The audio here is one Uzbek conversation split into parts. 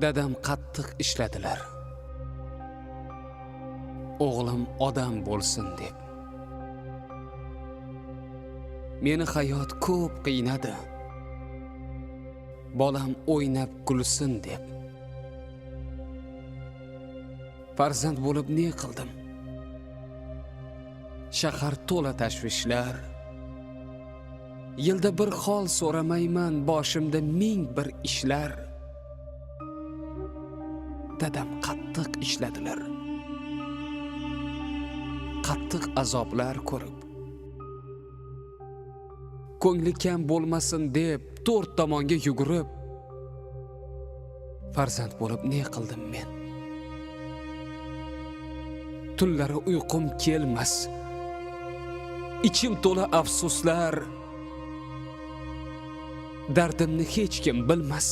Dadam qattiq ishladilar. O'g'lim odam bo'lsin deb. Meni hayot ko'p qiynadi. Bolam o'ynab kulsin deb. Farzand bo'lib ne qildim? Shahar to'la tashvishlar. Yilda bir hol so'ramayman, boshimda ming bir ishlar. Dadam qattiq ishladilar. Qattiq azoblar ko'rib. Ko'ngli kam bo'lmasin deb to'rt tomonga yugurib. Farzand bo'lib ne qildim men? Tunlari uyqum kelmas. Ichim to'la afsuslar. Dardimni hech kim bilmas.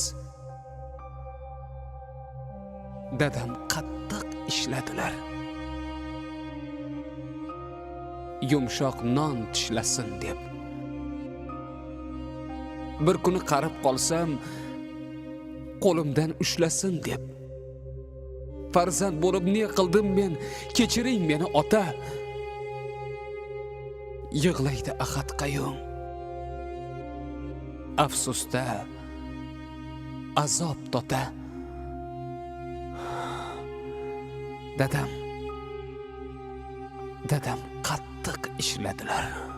Dadam qattiq ishladilar. Yumshoq non tishlasin deb. Bir kuni qarib qolsam, qo'limdan ushlasin deb. Farzand bo'lib ne qildim men? Kechiring meni ota. Yig'laydi Ahad Qayum. Afsusda azob tota. Dadam qattiq ishladilar.